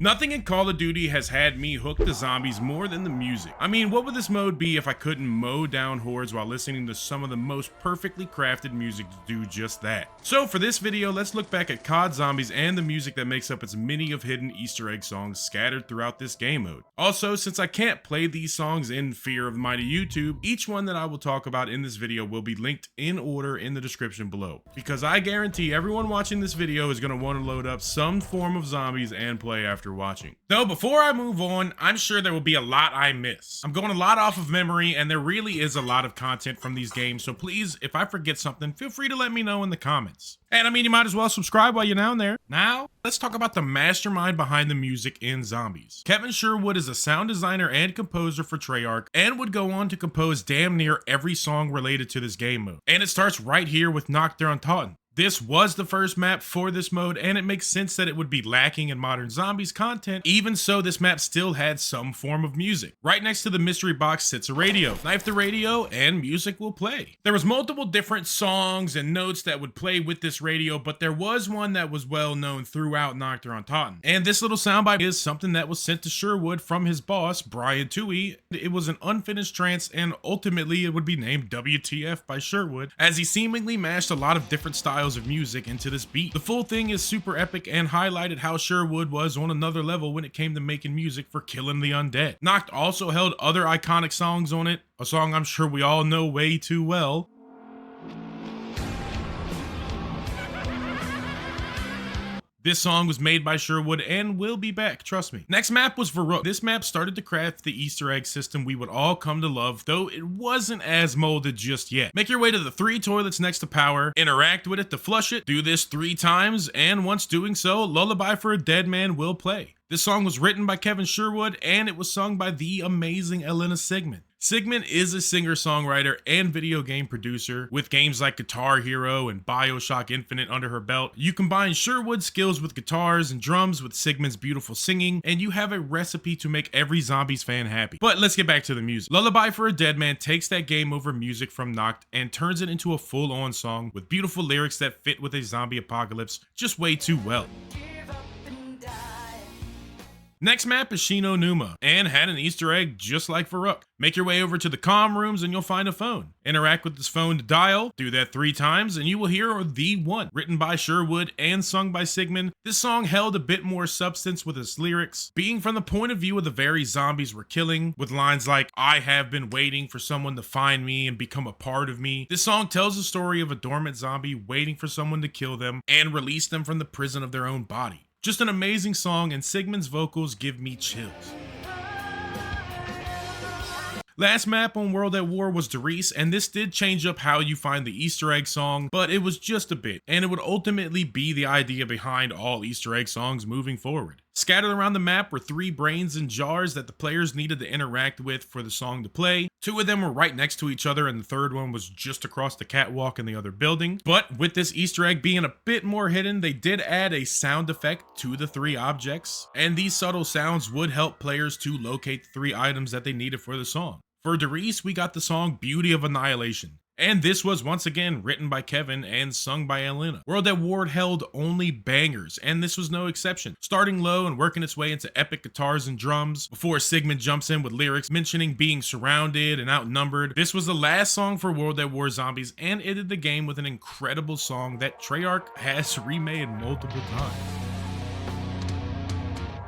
Nothing in Call of Duty has had me hooked to zombies more than the music. I mean, what would this mode be if I couldn't mow down hordes while listening to some of the most perfectly crafted music to do just that? So for this video, let's look back at COD Zombies and the music that makes up its many of hidden Easter egg songs scattered throughout this game mode. Also, since I can't play these songs in fear of the mighty YouTube, each one that I will talk about in this video will be linked in order in the description below, because I guarantee everyone watching this video is going to want to load up some form of zombies and play after watching. Though before I move on, I'm sure there will be a lot I miss. I'm going a lot off of memory and there really is a lot of content from these games, so please, if I forget something, feel free to let me know in the comments. And I mean, you might as well subscribe while you're down there. Now, let's talk about the mastermind behind the music in Zombies. Kevin Sherwood is a sound designer and composer for Treyarch and would go on to compose damn near every song related to this game mode. And it starts right here with Nuketown. This was the first map for this mode, and it makes sense that it would be lacking in modern Zombies content. Even so, this map still had some form of music. Right next to the mystery box sits a radio. Knife the radio and music will play. There was multiple different songs and notes that would play with this radio, but there was one that was well known throughout Nuketown. And this little soundbite is something that was sent to Sherwood from his boss, Brian Toohey. It was an unfinished trance, and ultimately it would be named WTF by Sherwood, as he seemingly mashed a lot of different styles of music into this beat. The full thing is super epic and highlighted how Sherwood was on another level when it came to making music for killing the undead. Noct also held other iconic songs on it, a song I'm sure we all know way too well. This song was made by Sherwood and will be back, trust me. Next map was Varrook. This map started to craft the Easter egg system we would all come to love, though it wasn't as molded just yet. Make your way to the 3 toilets next to power, interact with it to flush it, do this 3 times, and once doing so, Lullaby for a Dead Man will play. This song was written by Kevin Sherwood and it was sung by the amazing Elena Sigmund. Sigmund is a singer-songwriter and video game producer with games like Guitar Hero and BioShock Infinite under her belt. You combine Sherwood's skills with guitars and drums with Sigmund's beautiful singing, and you have a recipe to make every Zombies fan happy. But let's get back to the music. Lullaby for a Dead Man takes that game over music from Noct and turns it into a full-on song with beautiful lyrics that fit with a zombie apocalypse just way too well. Next map is Shino Numa, and had an Easter egg just like Varrook. Make your way over to the comm rooms and you'll find a phone. Interact with this phone to dial, do that 3 times, and you will hear The One, written by Sherwood and sung by Sigmund. This song held a bit more substance with its lyrics, being from the point of view of the very zombies we're killing, with lines like, "I have been waiting for someone to find me and become a part of me." This song tells the story of a dormant zombie waiting for someone to kill them and release them from the prison of their own body. Just an amazing song, and Sigmund's vocals give me chills. Last map on World at War was Doosie, and this did change up how you find the Easter egg song, but it was just a bit, and it would ultimately be the idea behind all Easter egg songs moving forward. Scattered around the map were 3 brains in jars that the players needed to interact with for the song to play. 2 of them were right next to each other, and the 3rd one was just across the catwalk in the other building. But with this Easter egg being a bit more hidden, they did add a sound effect to the 3 objects, and these subtle sounds would help players to locate the 3 items that they needed for the song. For Doosie, we got the song Beauty of Annihilation. And this was once again written by Kevin and sung by Elena. World at War held only bangers, and this was no exception. Starting low and working its way into epic guitars and drums, before Sigmund jumps in with lyrics mentioning being surrounded and outnumbered. This was the last song for World at War Zombies, and ended the game with an incredible song that Treyarch has remade multiple times.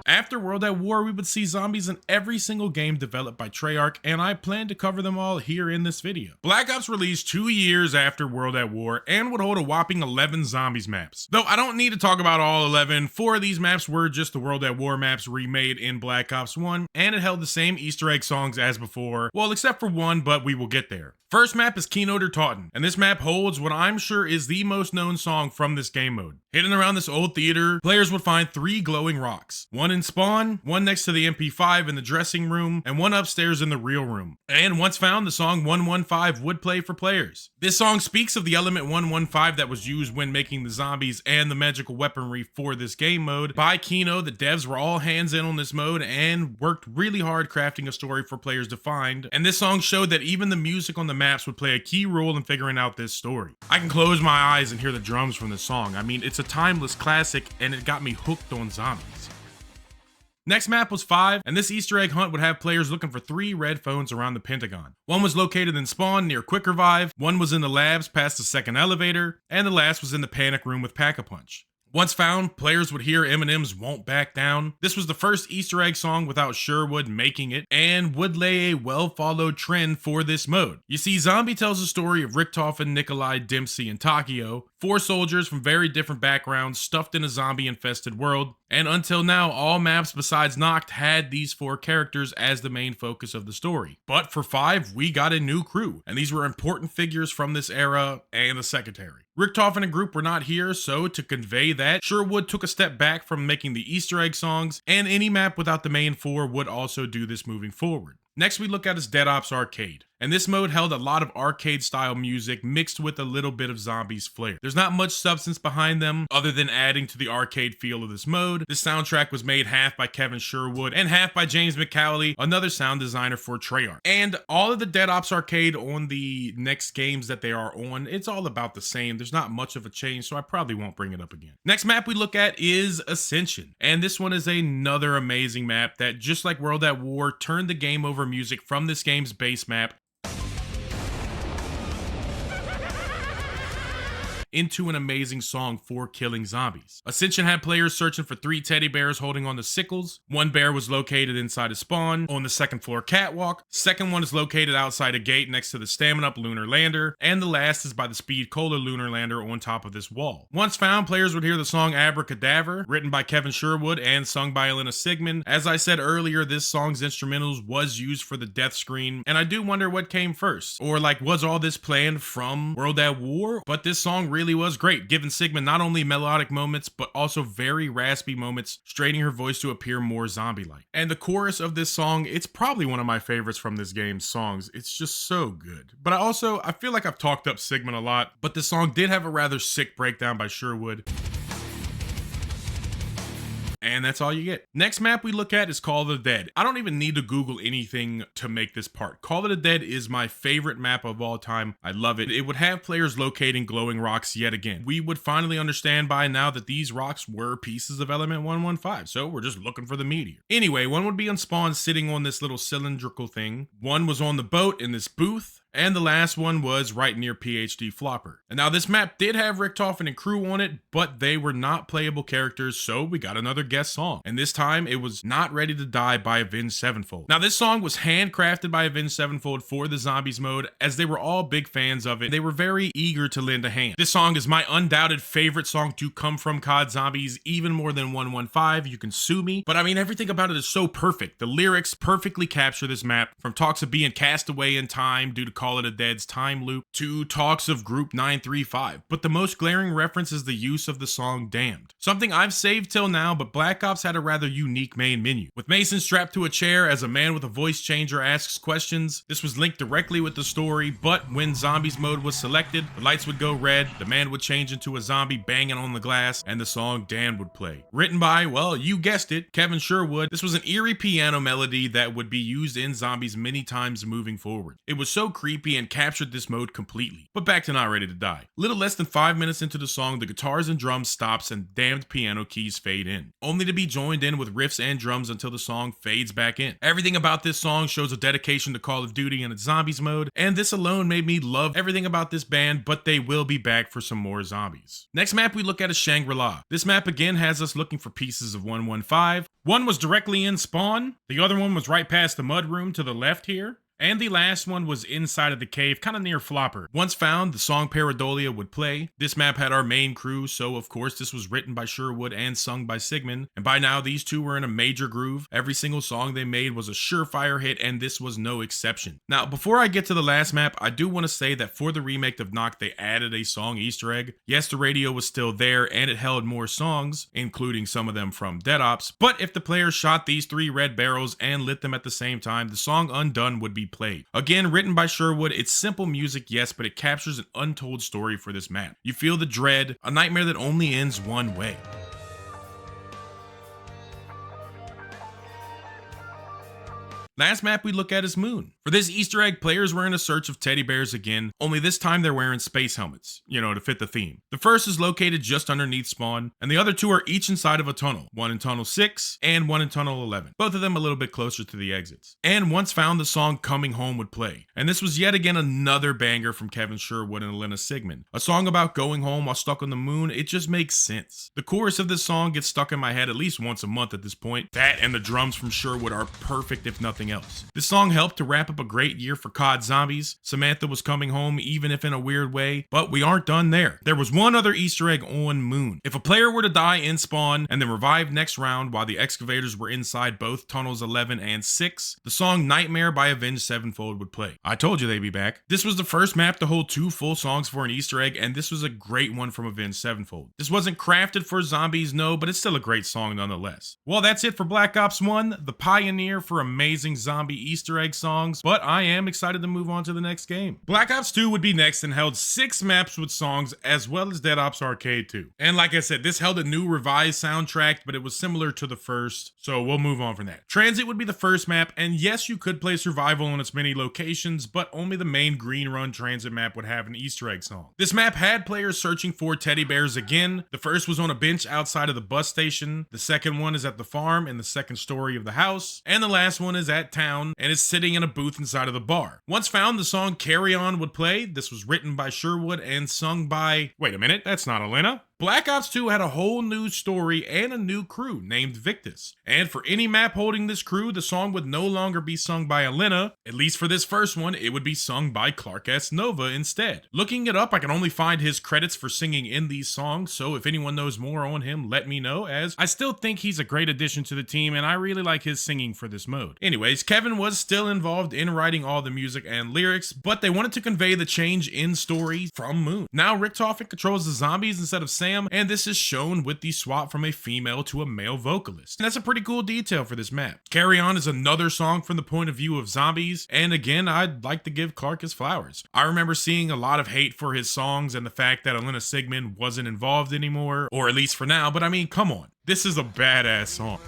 After World at War, we would see zombies in every single game developed by Treyarch, and I plan to cover them all here in this video. Black Ops released 2 years after World at War and would hold a whopping 11 zombies maps. Though I don't need to talk about all 11, 4 of these maps were just the World at War maps remade in Black Ops 1, and it held the same Easter egg songs as before, well except for one, but we will get there. First map is Nuketown, and this map holds what I'm sure is the most known song from this game mode. Hidden around this old theater, players would find 3 glowing rocks. One in spawn, one next to the MP5 in the dressing room, and one upstairs in the real room. And once found, the song 115 would play for players. This song speaks of the element 115 that was used when making the zombies and the magical weaponry for this game mode. By Kino, the devs were all hands in on this mode and worked really hard crafting a story for players to find. And this song showed that even the music on the maps would play a key role in figuring out this story. I can close my eyes and hear the drums from this song. I mean, it's a timeless classic and it got me hooked on zombies. Next map was 5, and this Easter egg hunt would have players looking for 3 red phones around the Pentagon. One was located in Spawn near Quick Revive, one was in the labs past the second elevator, and the last was in the panic room with Pack-a-Punch. Once found, players would hear Eminem's Won't Back Down. This was the first Easter egg song without Sherwood making it, and would lay a well-followed trend for this mode. You see, Zombie tells the story of Richtofen, Nikolai, Dempsey, and Takio, 4 soldiers from very different backgrounds stuffed in a zombie-infested world, and until now, all maps besides Noct had these 4 characters as the main focus of the story. But for 5, we got a new crew, and these were important figures from this era and the Secretary. Richtofen and group were not here, so to convey that, Sherwood took a step back from making the Easter egg songs, and any map without the main 4 would also do this moving forward. Next we look at is Dead Ops Arcade. And this mode held a lot of arcade style music mixed with a little bit of zombies flair. There's not much substance behind them other than adding to the arcade feel of this mode. This soundtrack was made half by Kevin Sherwood and half by James McCauley, another sound designer for Treyarch. And all of the Dead Ops Arcade on the next games that they are on, it's all about the same. There's not much of a change, so I probably won't bring it up again. Next map we look at is Ascension. And this one is another amazing map that, just like World at War, turned the game over music from this game's base map into an amazing song for killing zombies. Ascension had players searching for 3 teddy bears holding on to sickles. One bear was located inside a spawn on the 2nd floor catwalk. Second one is located outside a gate next to the Stamina Up lunar lander. And the last is by the Speed Cola lunar lander on top of this wall. Once found, players would hear the song Abracadaver, written by Kevin Sherwood and sung by Elena Sigmund. As I said earlier, this song's instrumentals was used for the death screen, and I do wonder what came first. Or like, was all this planned from World at War? But this song really was great, giving Sigmund not only melodic moments, but also very raspy moments, straining her voice to appear more zombie-like. And the chorus of this song, it's probably one of my favorites from this game's songs. It's just so good. But I feel like I've talked up Sigmund a lot, but this song did have a rather sick breakdown by Sherwood. And that's all you get. Next map we look at is Call of the Dead. I don't even need to Google anything to make this part. Call of the Dead is my favorite map of all time. I love it. It would have players locating glowing rocks yet again. We would finally understand by now that these rocks were pieces of Element 115, so we're just looking for the meteor. Anyway, one would be on spawn sitting on this little cylindrical thing. One was on the boat in this booth. And the last one was right near PhD Flopper. And now this map did have Richtofen and crew on it, but they were not playable characters, so we got another guest song. And this time it was Not Ready to Die by Avenged Sevenfold. Now this song was handcrafted by Avenged Sevenfold for the Zombies mode, as they were all big fans of it. They were very eager to lend a hand. This song is my undoubted favorite song to come from COD Zombies, even more than 115. You can sue me. But I mean, everything about it is so perfect. The lyrics perfectly capture this map, from talks of being cast away in time due to Call of the Dead's time loop to talks of Group 935, but the most glaring reference is the use of the song Damned. Something I've saved till now, but Black Ops had a rather unique main menu. With Mason strapped to a chair as a man with a voice changer asks questions, this was linked directly with the story, but when Zombies mode was selected, the lights would go red, the man would change into a zombie banging on the glass, and the song Damned would play. Written by, well, you guessed it, Kevin Sherwood. This was an eerie piano melody that would be used in Zombies many times moving forward. It was so creepy and captured this mode completely. But back to Not Ready to Die. Little less than 5 minutes into the song, the guitars and drums stops and damned piano keys fade in, only to be joined in with riffs and drums until the song fades back in. Everything about this song shows a dedication to Call of Duty and its Zombies mode, and this alone made me love everything about this band, but they will be back for some more zombies. Next map we look at is Shangri-La. This map again has us looking for pieces of 115. One was directly in spawn, the other one was right past the mud room to the left here. And the last one was inside of the cave, kind of near Flopper. Once found, the song Paradolia would play. This map had our main crew, so of course this was written by Sherwood and sung by Sigmund. And by now, these two were in a major groove. Every single song they made was a surefire hit, and this was no exception. Now, before I get to the last map, I do want to say that for the remake of Noct, they added a song Easter egg. Yes, the radio was still there, and it held more songs, including some of them from Dead Ops. But if the players shot these 3 red barrels and lit them at the same time, the song Undone would be played. Again, written by Sherwood, it's simple music, yes, but it captures an untold story for this map. You feel the dread, a nightmare that only ends one way. Last map we look at is Moon. For this Easter egg, players were in a search of teddy bears again, only this time they're wearing space helmets, to fit the theme. The first is located just underneath spawn, and the other two are each inside of a tunnel, one in tunnel 6 and one in tunnel 11, both of them a little bit closer to the exits. And once found, the song Coming Home would play, and this was yet again another banger from Kevin Sherwood and Elena Sigmund. A song about going home while stuck on the moon, it just makes sense. The chorus of this song gets stuck in my head at least once a month at this point. That and the drums from Sherwood are perfect if nothing else. This song helped to wrap up a great year for COD Zombies. Samantha was coming home, even if in a weird way, but we aren't done there. There was one other Easter egg on Moon. If a player were to die in spawn and then revive next round while the excavators were inside both tunnels 11 and 6, the song Nightmare by Avenged Sevenfold would play. I told you they'd be back. This was the first map to hold 2 full songs for an Easter egg, and this was a great one from Avenged Sevenfold. This wasn't crafted for zombies, no, but it's still a great song nonetheless. Well, that's it for Black Ops 1, the pioneer for amazing zombie Easter egg songs, but I am excited to move on to the next game. Black Ops 2 would be next and held 6 maps with songs as well as Dead Ops Arcade 2. And like I said, this held a new revised soundtrack, but it was similar to the first, so we'll move on from that. Transit would be the first map, and yes, you could play survival on its many locations, but only the main Green Run Transit map would have an Easter egg song. This map had players searching for teddy bears again. The first was on a bench outside of the bus station, the second one is at the farm in the second story of the house, and the last one is at town and is sitting in a booth inside of the bar. Once found, the song Carry On would play. This was written by Sherwood and sung by, wait a minute, that's not Elena. Black Ops 2 had a whole new story and a new crew named Victus. And for any map holding this crew, the song would no longer be sung by Elena. At least for this first one, it would be sung by Clark S. Nova instead. Looking it up, I can only find his credits for singing in these songs, so if anyone knows more on him, let me know, as I still think he's a great addition to the team and I really like his singing for this mode. Anyways, Kevin was still involved in writing all the music and lyrics, but they wanted to convey the change in story from Moon. Now Richtofen controls the zombies instead of Sam, and this is shown with the swap from a female to a male vocalist. And that's a pretty cool detail for this map. Carry On is another song from the point of view of zombies, and again, I'd like to give Clark his flowers. I remember seeing a lot of hate for his songs and the fact that Elena Sigmund wasn't involved anymore, or at least for now, but I mean, come on. This is a badass song.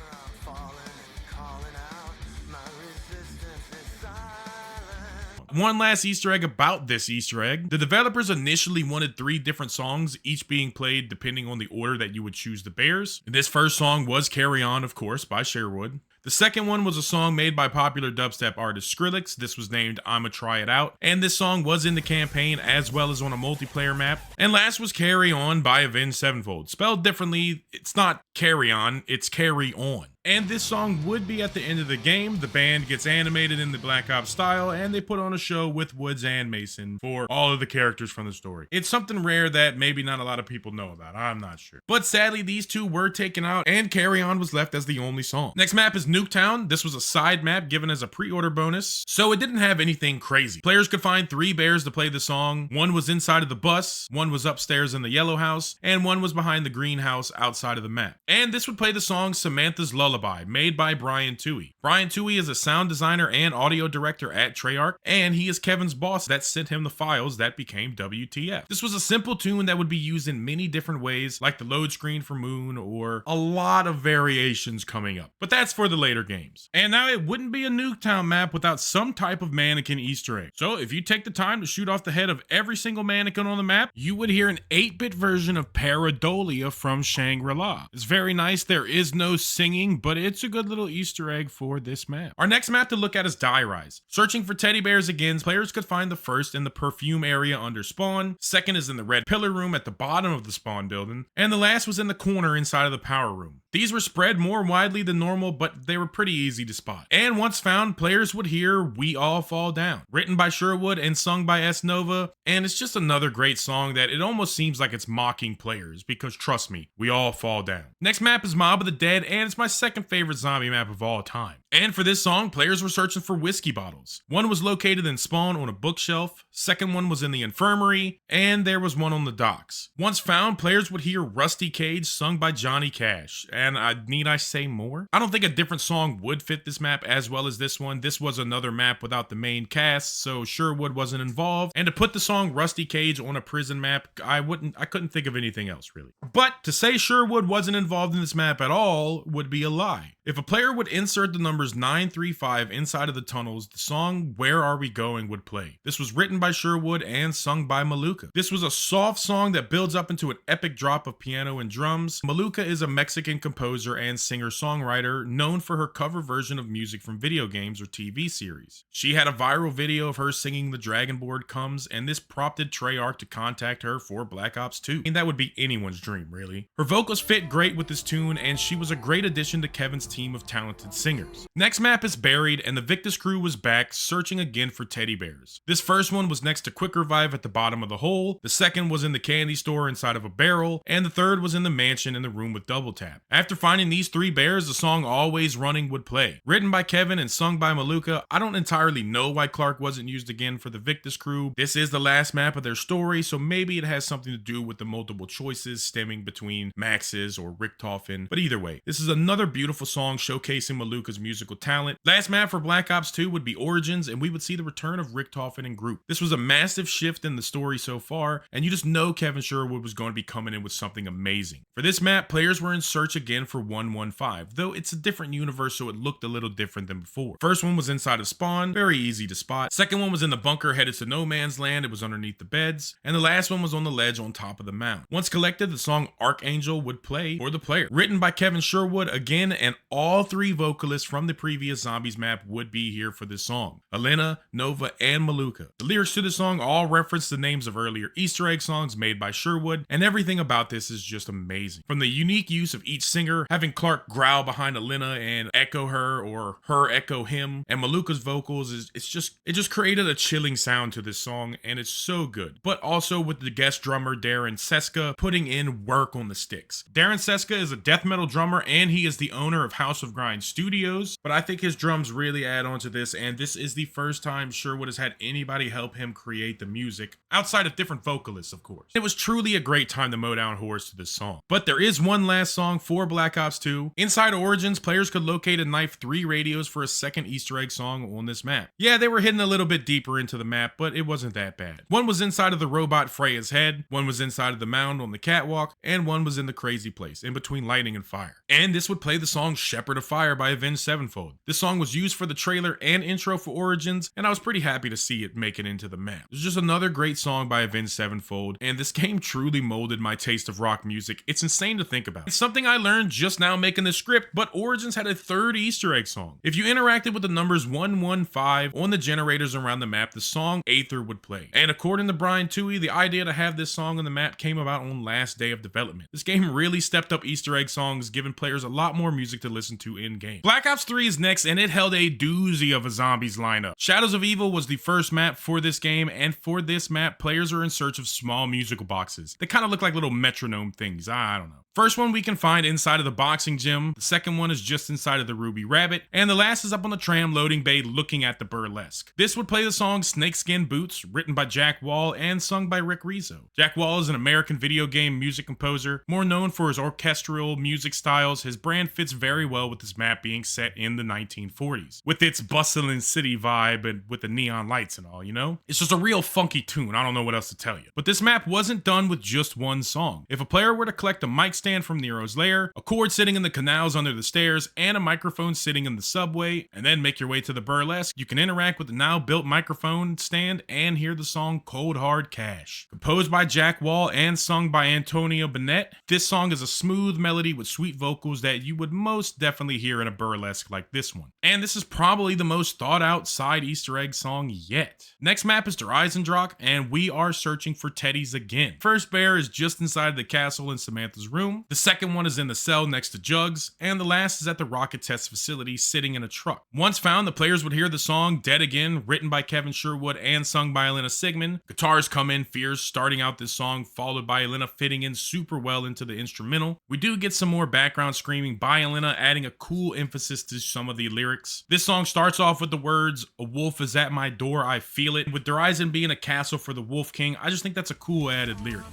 One last Easter egg about this Easter egg. The developers initially wanted 3 different songs, each being played depending on the order that you would choose the bears. This first song was Carry On, of course, by Sherwood. The second one was a song made by popular dubstep artist Skrillex. This was named I'ma Try It Out, and this song was in the campaign as well as on a multiplayer map. And last was Carry On by Avenged Sevenfold. Spelled differently, it's not Carry On, it's Carry On. And this song would be at the end of the game. The band gets animated in the Black Ops style, and they put on a show with Woods and Mason for all of the characters from the story. It's something rare that maybe not a lot of people know about, I'm not sure. But sadly, these 2 were taken out, and Carry On was left as the only song. Next map is Nuketown. This was a side map given as a pre-order bonus, so it didn't have anything crazy. Players could find 3 bears to play the song. One was inside of the bus, one was upstairs in the yellow house, and one was behind the green house outside of the map. And this would play the song Samantha's Lullaby, made by Brian Toohey. Brian Toohey is a sound designer and audio director at Treyarch, and he is Kevin's boss that sent him the files that became WTF. This was a simple tune that would be used in many different ways, like the load screen for Moon, or a lot of variations coming up. But that's for the later games. And now it wouldn't be a Nuketown map without some type of mannequin Easter egg. So if you take the time to shoot off the head of every single mannequin on the map, you would hear an 8-bit version of Pareidolia from Shangri-La. It's very nice. There is no singing, but it's a good little Easter egg for this map. Our next map to look at is Die Rise. Searching for teddy bears again, players could find the first in the perfume area under spawn, second is in the red pillar room at the bottom of the spawn building, and the last was in the corner inside of the power room. These were spread more widely than normal, but they were pretty easy to spot. And once found, players would hear We All Fall Down, written by Sherwood and sung by S. Nova, and it's just another great song that it almost seems like it's mocking players, because trust me, we all fall down. Next map is Mob of the Dead, and it's my second favorite zombie map of all time. And for this song, players were searching for whiskey bottles. One was located in spawn on a bookshelf, second one was in the infirmary, and there was one on the docks. Once found, players would hear Rusty Cage sung by Johnny Cash. And need I say more? I don't think a different song would fit this map as well as this one. This was another map without the main cast, so Sherwood wasn't involved. And to put the song Rusty Cage on a prison map, I couldn't think of anything else really. But to say Sherwood wasn't involved in this map at all would be a lie. If a player would insert the numbers 935 inside of the tunnels, the song Where Are We Going would play. This was written by Sherwood and sung by Maluka. This was a soft song that builds up into an epic drop of piano and drums. Maluka is a Mexican composer and singer-songwriter known for her cover version of music from video games or TV series. She had a viral video of her singing The Dragonboard Comes, and this prompted Treyarch to contact her for Black Ops 2. I mean, that would be anyone's dream, really. Her vocals fit great with this tune, and she was a great addition to Kevin's team of talented singers. Next map is Buried, and the Victus crew was back, searching again for teddy bears. This first one was next to Quick Revive at the bottom of the hole, the second was in the candy store inside of a barrel, and the third was in the mansion in the room with Double Tap. After finding these 3 bears, the song Always Running would play. Written by Kevin and sung by Maluka, I don't entirely know why Clark wasn't used again for the Victus crew. This is the last map of their story, so maybe it has something to do with the multiple choices stemming between Max's or Richtofen, but either way, this is another beautiful song showcasing Maluka's musical talent. Last map for Black Ops 2 would be Origins, and we would see the return of Richtofen and group. This was a massive shift in the story so far, and you just know Kevin Sherwood was going to be coming in with something amazing. For this map, players were in search again for 115, though it's a different universe, so it looked a little different than before. First one was inside of Spawn, very easy to spot. Second one was in the bunker headed to No Man's Land, it was underneath the beds. And the last one was on the ledge on top of the mound. Once collected, the song Archangel would play for the player. Written by Kevin Sherwood again, and all 3 vocalists from the previous Zombies map would be here for this song. Elena, Nova, and Maluka. The lyrics to the song all reference the names of earlier Easter egg songs made by Sherwood, and everything about this is just amazing. From the unique use of each singer, having Clark growl behind Elena and echo her, or her echo him, and Maluka's vocals, it just created a chilling sound to this song, and it's so good. But also with the guest drummer Darren Seska putting in work on the sticks. Darren Seska is a death metal drummer, and he is the owner of House of Grind Studios, but I think his drums really add on to this, and this is the first time Sherwood has had anybody help him create the music, outside of different vocalists, of course. It was truly a great time to mow down hordes to this song. But there is one last song for Black Ops 2. Inside Origins, players could locate and knife 3 radios for a second Easter egg song on this map. Yeah, they were hidden a little bit deeper into the map, but it wasn't that bad. One was inside of the robot Freya's head, one was inside of the mound on the catwalk, and one was in the crazy place, in between lightning and fire. And this would play the song Shepherd of Fire by Avenged Sevenfold. This song was used for the trailer and intro for Origins, and I was pretty happy to see it make it into the map. It's just another great song by Avenged Sevenfold, and this game truly molded my taste of rock music. It's insane to think about. It's something I learned just now making this script, but Origins had a 3rd Easter egg song. If you interacted with the numbers 115 on the generators around the map, the song Aether would play. And according to Brian Toohey, the idea to have this song on the map came about on last day of development. This game really stepped up Easter egg songs, giving players a lot more music to listen to in-game. Black Ops 3 is next, and it held a doozy of a zombies lineup. Shadows of Evil was the first map for this game, and for this map, players are in search of small musical boxes. They kind of look like little metronome things, I don't know. First one we can find inside of the boxing gym, the second one is just inside of the Ruby Rabbit, and the last is up on the tram loading bay looking at the burlesque. This would play the song Snakeskin Boots, written by Jack Wall and sung by Rick Rizzo. Jack Wall is an American video game music composer, more known for his orchestral music styles. His brand fits very well with this map being set in the 1940s, with its bustling city vibe and with the neon lights and all, you know? It's just a real funky tune, I don't know what else to tell you. But this map wasn't done with just one song. If a player were to collect a mic stand from Nero's lair, a cord sitting in the canals under the stairs, and a microphone sitting in the subway, and then make your way to the burlesque, you can interact with the now built microphone stand and hear the song Cold Hard Cash. Composed by Jack Wall and sung by Antonio Bennett, this song is a smooth melody with sweet vocals that you would most definitely hear in a burlesque like this one. And this is probably the most thought out side Easter egg song yet. Next map is Der Eisendrock, and we are searching for teddies again. First bear is just inside the castle in Samantha's room. The second one is in the cell next to Jugs, and the last is at the rocket test facility sitting in a truck. Once found, the players would hear the song Dead Again, written by Kevin Sherwood and sung by Elena Sigmund. Guitars come in fierce, starting out this song, followed by Elena fitting in super well into the instrumental. We do get some more background screaming by Elena, adding a cool emphasis to some of the lyrics. This song starts off with the words, "A wolf is at my door, I feel it." With Der Eisen being a castle for the Wolf King, I just think that's a cool added lyric.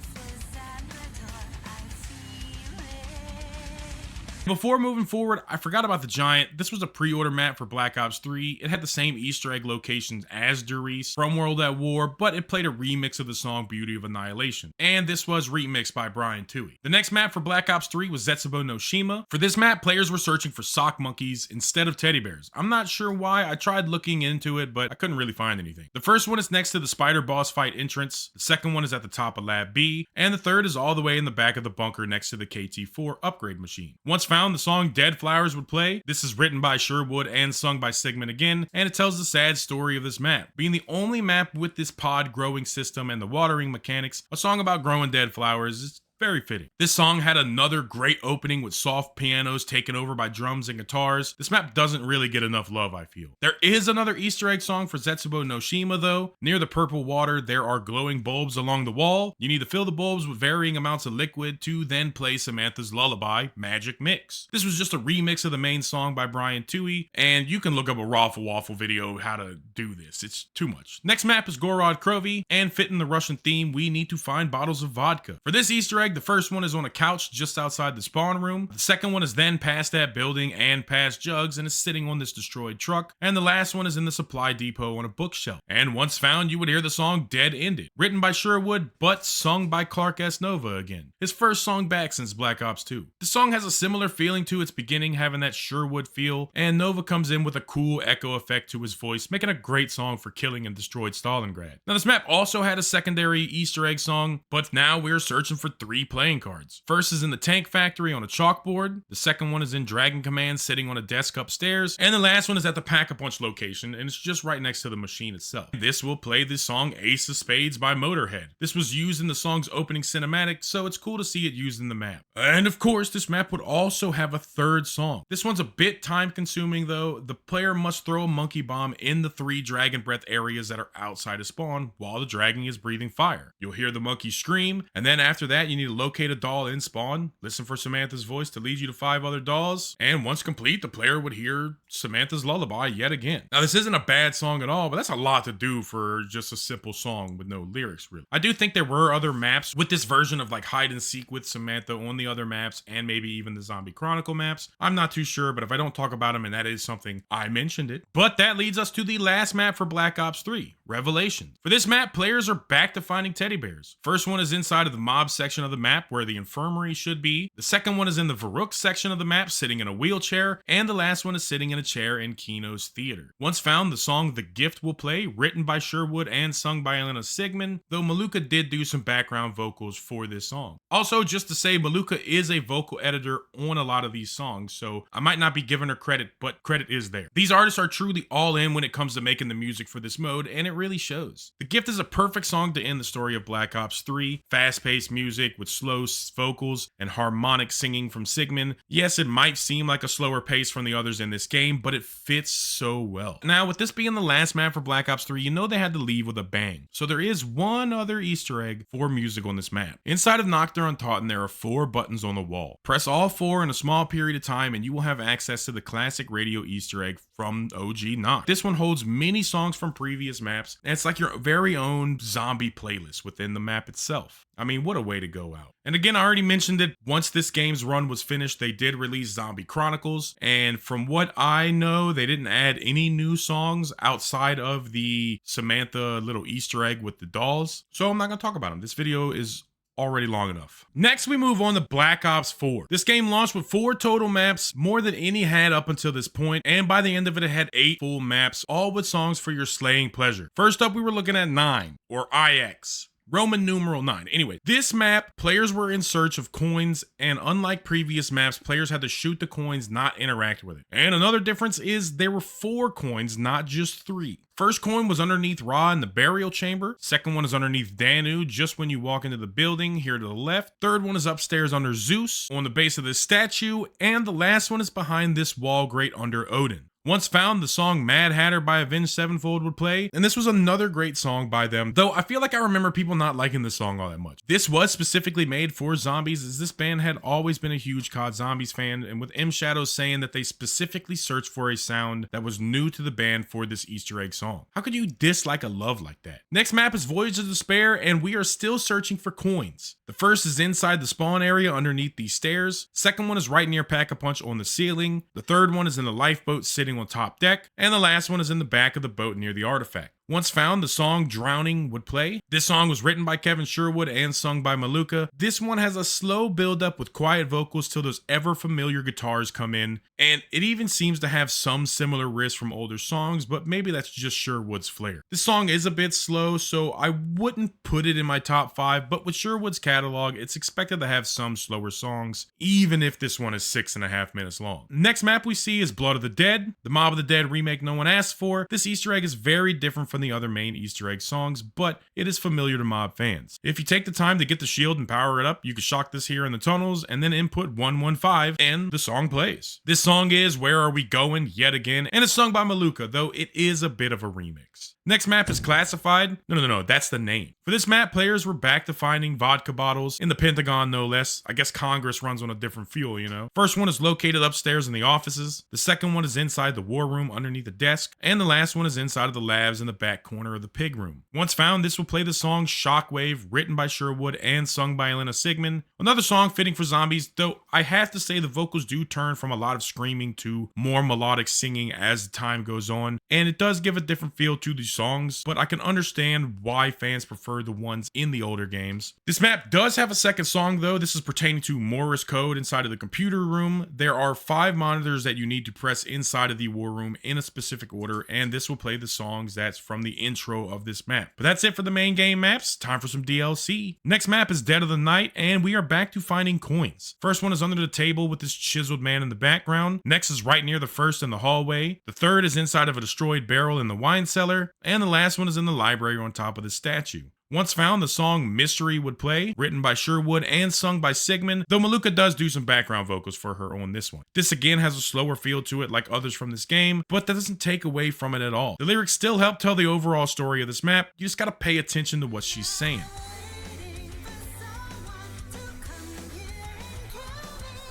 Before moving forward, I forgot about the Giant. This was a pre-order map for Black Ops 3. It had the same Easter egg locations as Doosie from World at War, but it played a remix of the song Beauty of Annihilation. And this was remixed by Brian Toohey. The next map for Black Ops 3 was Zetsubo no Shima. For this map, players were searching for sock monkeys instead of teddy bears. I'm not sure why. I tried looking into it, but I couldn't really find anything. The first one is next to the spider boss fight entrance. The second one is at the top of Lab B. And the third is all the way in the back of the bunker next to the KT-4 upgrade machine. Once found, the song Dead Flowers would play. This is written by Sherwood and sung by Sigmund again, and it tells the sad story of this map. Being the only map with this pod growing system and the watering mechanics, a song about growing dead flowers is very fitting. This song had another great opening with soft pianos taken over by drums and guitars. This map doesn't really get enough love, I feel. There is another Easter egg song for Zetsubo no Shima though. Near the purple water, there are glowing bulbs along the wall. You need to fill the bulbs with varying amounts of liquid to then play Samantha's Lullaby, Magic Mix. This was just a remix of the main song by Brian Toohey, and you can look up a Raffle Waffle video how to do this. It's too much. Next map is Gorod Krovi, and fitting the Russian theme, we need to find bottles of vodka. For this Easter egg, the first one is on a couch just outside the spawn room. The second one is then past that building and past Jugs and is sitting on this destroyed truck. And the last one is in the supply depot on a bookshelf. And once found, you would hear the song Dead Ended, written by Sherwood, but sung by Clark S. Nova again. His first song back since Black Ops 2. The song has a similar feeling to its beginning, having that Sherwood feel, and Nova comes in with a cool echo effect to his voice, making a great song for killing and destroyed Stalingrad. Now this map also had a secondary Easter egg song, but now we're searching for 3 playing cards. First is in the tank factory on a chalkboard. The second one is in Dragon Command sitting on a desk upstairs. And the last one is at the Pack-a-Punch location, and it's just right next to the machine itself. This will play the song Ace of Spades by Motorhead. This was used in the song's opening cinematic, so it's cool to see it used in the map. And of course, this map would also have a third song. This one's a bit time consuming though. The player must throw a monkey bomb in the 3 dragon breath areas that are outside of spawn while the dragon is breathing fire. You'll hear the monkey scream, and then after that you need to locate a doll in spawn, listen for Samantha's voice to lead you to 5 other dolls, and once complete, the player would hear Samantha's Lullaby yet again. Now this isn't a bad song at all, but that's a lot to do for just a simple song with no lyrics really. I do think there were other maps with this version of like hide and seek with Samantha on the other maps, and maybe even the Zombie Chronicle maps. I'm not too sure, but if I don't talk about them and that is something, I mentioned it. But that leads us to the last map for Black Ops 3, Revelation. For this map, players are back to finding teddy bears. First one is inside of the mob section of the map where the infirmary should be. The second one is in the Varuk section of the map sitting in a wheelchair, and the last one is sitting in a chair in Kino's theater. Once found, the song The Gift will play, written by Sherwood and sung by Elena Sigmund, though Maluka did do some background vocals for this song. Also, just to say, Maluka is a vocal editor on a lot of these songs, so I might not be giving her credit, but credit is there. These artists are truly all in when it comes to making the music for this mode, and it really shows. The Gift is a perfect song to end the story of Black Ops 3, fast-paced music with slow vocals and harmonic singing from Sigmund. Yes, it might seem like a slower pace from the others in this game, but it fits so well. Now, with this being the last map for Black Ops 3, you know they had to leave with a bang. So there is one other Easter egg for music on this map. Inside of Nocturne Untauten, there are 4 buttons on the wall. Press all 4 in a small period of time and you will have access to the classic radio Easter egg from OG Noct. This one holds many songs from previous maps, and it's like your very own zombie playlist within the map itself. I mean, what a way to go out. And again, I already mentioned it, once this game's run was finished, they did release Zombie Chronicles, and from what I know, they didn't add any new songs outside of the Samantha little Easter egg with the dolls, so I'm not gonna talk about them. This video is already long enough. Next, we move on to Black Ops 4. This game launched with 4 total maps, more than any had up until this point, and by the end of it, it had 8 full maps, all with songs for your slaying pleasure. First up, we were looking at 9, or IX. Roman numeral 9. Anyway, this map, players were in search of coins, and unlike previous maps, players had to shoot the coins, not interact with it. And another difference is there were 4 coins, not just 3. First coin was underneath Ra in the burial chamber. Second one is underneath Danu just when you walk into the building here to the left. Third one is upstairs under Zeus on the base of this statue. And the last one is behind this wall grate under Odin. Once found, the song Mad Hatter by Avenged Sevenfold would play, and this was another great song by them, though I feel like I remember people not liking this song all that much. This was specifically made for zombies, as this band had always been a huge COD Zombies fan, and with M Shadows saying that they specifically searched for a sound that was new to the band for this Easter egg song. How could you dislike a love like that? Next map is Voyage of Despair, and we are still searching for coins. The first is inside the spawn area underneath these stairs. Second one is right near Pack-a-Punch on the ceiling. The third one is in the lifeboat sitting on top deck. And the last one is in the back of the boat near the artifact. Once found, the song Drowning would play. This song was written by Kevin Sherwood and sung by Maluka. This one has a slow build up with quiet vocals till those ever familiar guitars come in, and it even seems to have some similar riffs from older songs, but maybe that's just Sherwood's flair. This song is a bit slow, so I wouldn't put it in my top 5, but with Sherwood's catalog, it's expected to have some slower songs, even if this one is 6.5 minutes long. Next map we see is Blood of the Dead, the Mob of the Dead remake no one asked for. This Easter egg is very different from the other main Easter egg songs, but it is familiar to mob fans. If you take the time to get the shield and power it up, you can shock this here in the tunnels and then input 115 and the song plays. This song is Where Are We Going yet again, and it's sung by Maluka, though it is a bit of a remix. Next map is Classified. No, that's the name. For this map, players were back to finding vodka bottles in the Pentagon, no less. I guess Congress runs on a different fuel, you know. First one is located upstairs in the offices. The second one is inside the war room underneath the desk. And the last one is inside of the labs in the back corner of the pig room. Once found, this will play the song Shockwave, written by Sherwood and sung by Elena Sigmund. Another song fitting for zombies, though I have to say the vocals do turn from a lot of screaming to more melodic singing as the time goes on. And it does give a different feel to the songs, but I can understand why fans prefer the ones in the older games. This map does have a second song though. This is pertaining to Morse code inside of the computer room. There are 5 monitors that you need to press inside of the war room in a specific order, and this will play the songs that's from the intro of this map. But that's it for the main game maps. Time for some DLC. Next map is Dead of the Night, and we are back to finding coins. First one is under the table with this chiseled man in the background. Next is right near the first in the hallway. The third is inside of a destroyed barrel in the wine cellar. And the last one is in the library on top of the statue. Once found, the song Mystery would play, written by Sherwood and sung by Sigmund, though Maluka does do some background vocals for her on this one. This again has a slower feel to it like others from this game, but that doesn't take away from it at all. The lyrics still help tell the overall story of this map. You just gotta pay attention to what she's saying.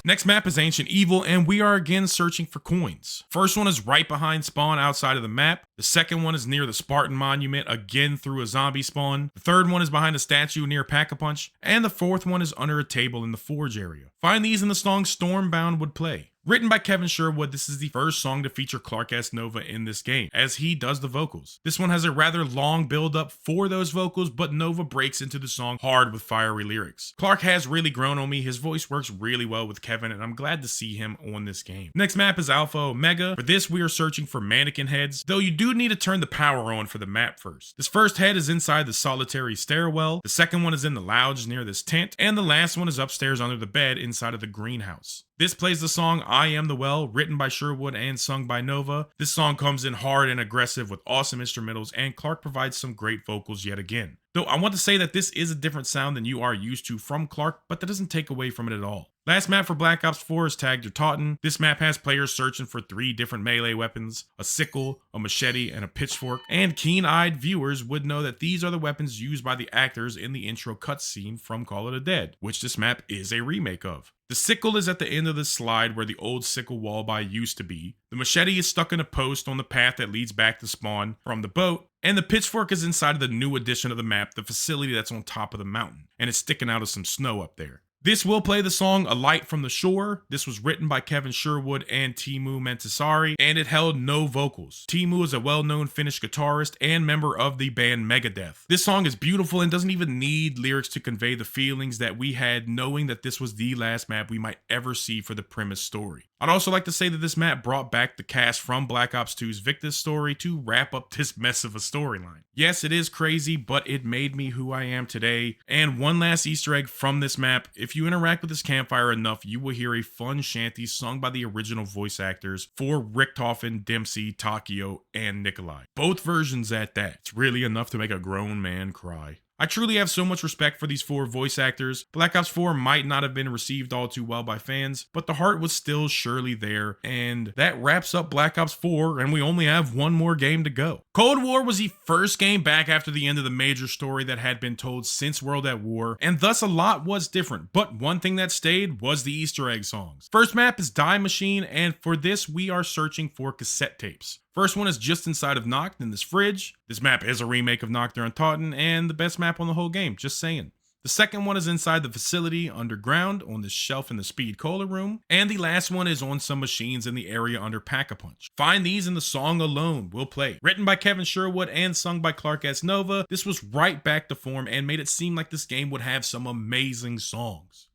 Next map is Ancient Evil, and we are again searching for coins. First one is right behind spawn outside of the map. The second one is near the Spartan monument, again through a zombie spawn. The third one is behind a statue near Pack-a-Punch. And the fourth one is under a table in the forge area. Find these in the song Stormbound would play. Written by Kevin Sherwood, this is the first song to feature Clark S. Nova in this game, as he does the vocals. This one has a rather long build up for those vocals, but Nova breaks into the song hard with fiery lyrics. Clark has really grown on me, his voice works really well with Kevin, and I'm glad to see him on this game. Next map is Alpha Omega. For this, we are searching for mannequin heads, though you do need to turn the power on for the map first. This first head is inside the solitary stairwell, the second one is in the lounge near this tent, and the last one is upstairs under the bed inside of the greenhouse. This plays the song I Am the Well, written by Sherwood and sung by Nova. This song comes in hard and aggressive with awesome instrumentals, and Clark provides some great vocals yet again. Though I want to say that this is a different sound than you are used to from Clark, but that doesn't take away from it at all. Last map for Black Ops 4 is Tagged or Taunton. This map has players searching for 3 different melee weapons, a sickle, a machete, and a pitchfork, and keen-eyed viewers would know that these are the weapons used by the actors in the intro cutscene from Call of the Dead, which this map is a remake of. The sickle is at the end of the slide where the old sickle wall-by used to be. The machete is stuck in a post on the path that leads back to spawn from the boat, and the pitchfork is inside of the new edition of the map, the facility that's on top of the mountain, and it's sticking out of some snow up there. This will play the song A Light from the Shore. This was written by Kevin Sherwood and Teemu Mentisari, and it held no vocals. Teemu is a well-known Finnish guitarist and member of the band Megadeth. This song is beautiful and doesn't even need lyrics to convey the feelings that we had knowing that this was the last map we might ever see for the premise story. I'd also like to say that this map brought back the cast from Black Ops 2's Victus story to wrap up this mess of a storyline. Yes, it is crazy, but it made me who I am today. And one last Easter egg from this map: if you interact with this campfire enough, you will hear a fun shanty sung by the original voice actors for Richtofen, Dempsey, Takio, and Nikolai. Both versions at that. It's really enough to make a grown man cry. I truly have so much respect for these 4 voice actors. Black Ops 4 might not have been received all too well by fans, but the heart was still surely there, and that wraps up Black Ops 4, and we only have one more game to go. Cold War was the first game back after the end of the major story that had been told since World at War, and thus a lot was different, but one thing that stayed was the Easter egg songs. First map is Die Machine, and for this we are searching for cassette tapes. First one is just inside of Noct in this fridge. This map is a remake of Noct There Taunton, and the best map on the whole game, just saying. The second one is inside the facility underground on this shelf in the Speed Cola room. And the last one is on some machines in the area under Pack-a-Punch. Find these in the song Alone Will Play. Written by Kevin Sherwood and sung by Clark S. Nova, this was right back to form and made it seem like this game would have some amazing songs.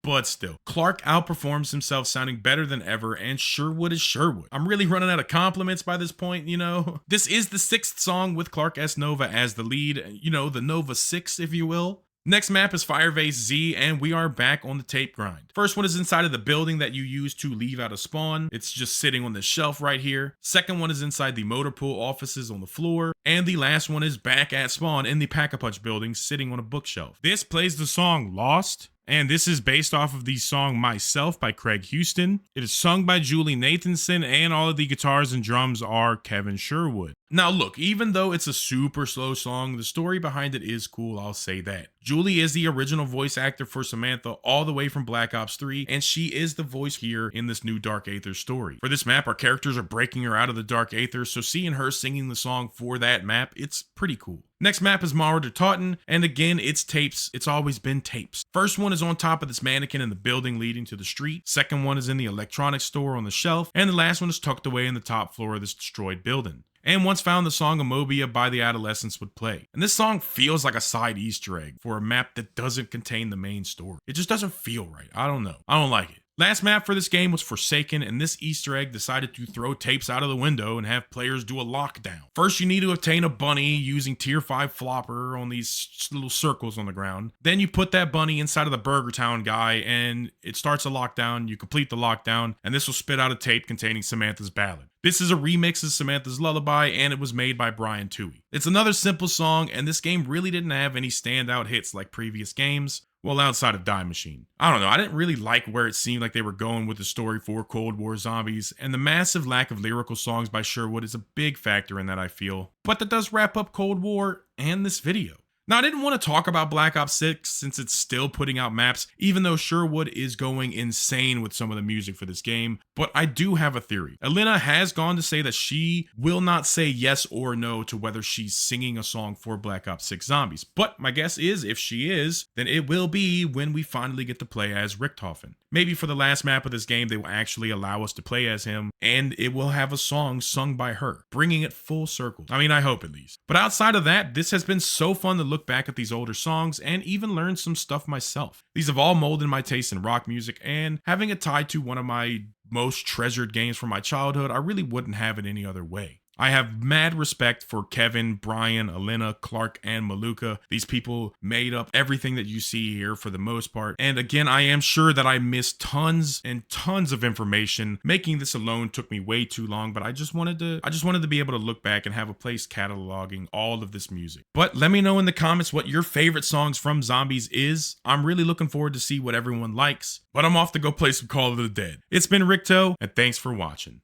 But still, Clark outperforms himself, sounding better than ever, and Sherwood is Sherwood. I'm really running out of compliments by this point, you know? This is the 6th song with Clark S. Nova as the lead, you know, the Nova 6, if you will. Next map is Firebase Z, and we are back on the tape grind. First one is inside of the building that you use to leave out of spawn. It's just sitting on this shelf right here. Second one is inside the motor pool offices on the floor. And the last one is back at spawn in the Pack-a-Punch building, sitting on a bookshelf. This plays the song Lost. And this is based off of the song Myself by Craig Houston. It is sung by Julie Nathanson, and all of the guitars and drums are Kevin Sherwood. Now look, even though it's a super slow song, the story behind it is cool, I'll say that. Julie is the original voice actor for Samantha all the way from Black Ops 3, and she is the voice here in this new Dark Aether story. For this map, our characters are breaking her out of the Dark Aether, so seeing her singing the song for that map, it's pretty cool. Next map is Marauder Taunton, and again, it's tapes. It's always been tapes. First one is on top of this mannequin in the building leading to the street. Second one is in the electronics store on the shelf, and the last one is tucked away in the top floor of this destroyed building. And once found, the song Amobia by the Adolescents would play. And this song feels like a side Easter egg for a map that doesn't contain the main story. It just doesn't feel right. I don't know. I don't like it. Last map for this game was Forsaken, and this Easter egg decided to throw tapes out of the window and have players do a lockdown. First, you need to obtain a bunny using tier 5 flopper on these little circles on the ground. Then you put that bunny inside of the Burger Town guy, and it starts a lockdown. You complete the lockdown, and this will spit out a tape containing Samantha's ballad. This is a remix of Samantha's Lullaby, and it was made by Brian Toohey. It's another simple song, and this game really didn't have any standout hits like previous games. Well, outside of Die Machine. I don't know, I didn't really like where it seemed like they were going with the story for Cold War Zombies, and the massive lack of lyrical songs by Sherwood is a big factor in that, I feel. But that does wrap up Cold War and this video. Now, I didn't want to talk about Black Ops 6 since it's still putting out maps, even though Sherwood is going insane with some of the music for this game, but I do have a theory. Elena has gone to say that she will not say yes or no to whether she's singing a song for Black Ops 6 Zombies, but my guess is if she is, then it will be when we finally get to play as Richthofen. Maybe for the last map of this game, they will actually allow us to play as him, and it will have a song sung by her, bringing it full circle. I mean, I hope at least. But outside of that, this has been so fun to look back at these older songs and even learn some stuff myself. These have all molded my taste in rock music, and having it tied to one of my most treasured games from my childhood, I really wouldn't have it any other way. I have mad respect for Kevin, Brian, Elena, Clark, and Maluka. These people made up everything that you see here for the most part. And again, I am sure that I missed tons and tons of information. Making this alone took me way too long, but I just wanted to be able to look back and have a place cataloging all of this music. But let me know in the comments what your favorite songs from Zombies is. I'm really looking forward to see what everyone likes. But I'm off to go play some Call of the Dead. It's been Ricto, and thanks for watching.